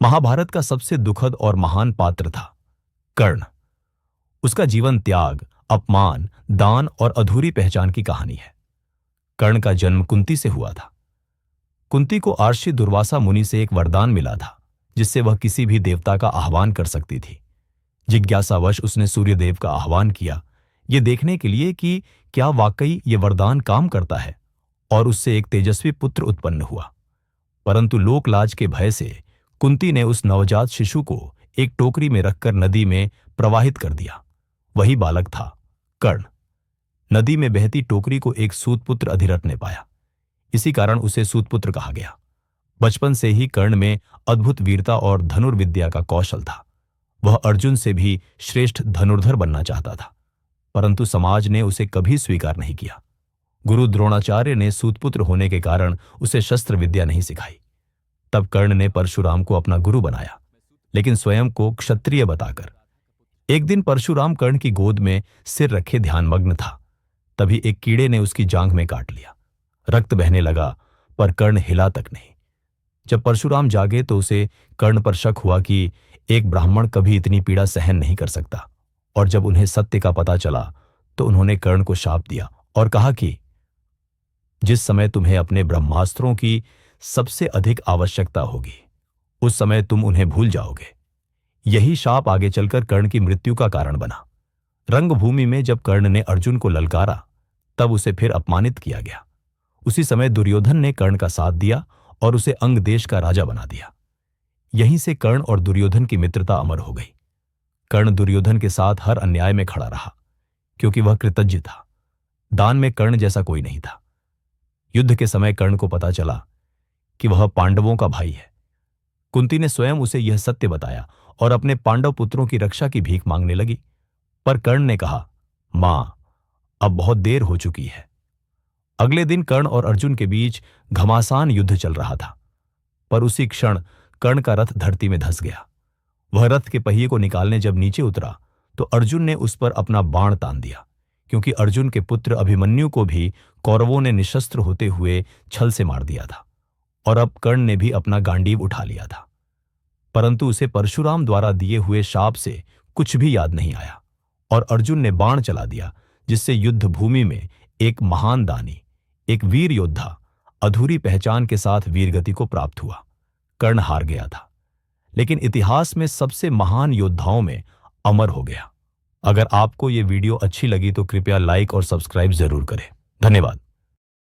महाभारत का सबसे दुखद और महान पात्र था कर्ण। उसका जीवन त्याग, अपमान, दान और अधूरी पहचान की कहानी है। कर्ण का जन्म कुंती से हुआ था। कुंती को आर्षि दुर्वासा मुनि से एक वरदान मिला था जिससे वह किसी भी देवता का आह्वान कर सकती थी। जिज्ञासावश उसने सूर्यदेव का आह्वान किया, यह देखने के लिए कि क्या वाकई ये वरदान काम करता है, और उससे एक तेजस्वी पुत्र उत्पन्न हुआ। परंतु लोकलाज के भय से कुंती ने उस नवजात शिशु को एक टोकरी में रखकर नदी में प्रवाहित कर दिया। वही बालक था कर्ण। नदी में बहती टोकरी को एक सूतपुत्र अधिरथ ने पाया। इसी कारण उसे सूतपुत्र कहा गया। बचपन से ही कर्ण में अद्भुत वीरता और धनुर्विद्या का कौशल था। वह अर्जुन से भी श्रेष्ठ धनुर्धर बनना चाहता था, परंतु समाज ने उसे कभी स्वीकार नहीं किया। गुरु द्रोणाचार्य ने सूतपुत्र होने के कारण उसे शस्त्र विद्या नहीं सिखाई। तब कर्ण ने परशुराम को अपना गुरु बनाया, लेकिन स्वयं को क्षत्रिय बताकर। एक दिन परशुराम कर्ण की गोद में सिर रखे ध्यानमग्न था। तभी एक कीड़े ने उसकी जांघ में काट लिया। रक्त बहने लगा, पर कर्ण हिला तक नहीं। जब परशुराम जागे तो उसे कर्ण पर शक हुआ कि एक ब्राह्मण कभी इतनी पीड़ा सहन नहीं कर सकता, और जब उन्हें सत्य का पता चला तो उन्होंने कर्ण को शाप दिया और कहा कि जिस समय तुम्हें अपने ब्रह्मास्त्रों की सबसे अधिक आवश्यकता होगी, उस समय तुम उन्हें भूल जाओगे। यही शाप आगे चलकर कर्ण की मृत्यु का कारण बना। रंगभूमि में जब कर्ण ने अर्जुन को ललकारा, तब उसे फिर अपमानित किया गया। उसी समय दुर्योधन ने कर्ण का साथ दिया और उसे अंग देश का राजा बना दिया। यहीं से कर्ण और दुर्योधन की मित्रता अमर हो गई। कर्ण दुर्योधन के साथ हर अन्याय में खड़ा रहा, क्योंकि वह कृतज्ञ था। दान में कर्ण जैसा कोई नहीं था। युद्ध के समय कर्ण को पता चला कि वह पांडवों का भाई है। कुंती ने स्वयं उसे यह सत्य बताया और अपने पांडव पुत्रों की रक्षा की भीख मांगने लगी। पर कर्ण ने कहा, मां, अब बहुत देर हो चुकी है। अगले दिन कर्ण और अर्जुन के बीच घमासान युद्ध चल रहा था, पर उसी क्षण कर्ण का रथ धरती में धंस गया। वह रथ के पहिए को निकालने जब नीचे उतरा तो अर्जुन ने उस पर अपना बाण तान दिया, क्योंकि अर्जुन के पुत्र अभिमन्यु को भी कौरवों ने निशस्त्र होते हुए छल से मार दिया था, और अब कर्ण ने भी अपना गांडीव उठा लिया था। परंतु उसे परशुराम द्वारा दिए हुए शाप से कुछ भी याद नहीं आया, और अर्जुन ने बाण चला दिया, जिससे युद्ध भूमि में एक महान दानी, एक वीर योद्धा अधूरी पहचान के साथ वीरगति को प्राप्त हुआ। कर्ण हार गया था, लेकिन इतिहास में सबसे महान योद्धाओं में अमर हो गया। अगर आपको ये वीडियो अच्छी लगी तो कृपया लाइक और सब्सक्राइब जरूर करें। धन्यवाद।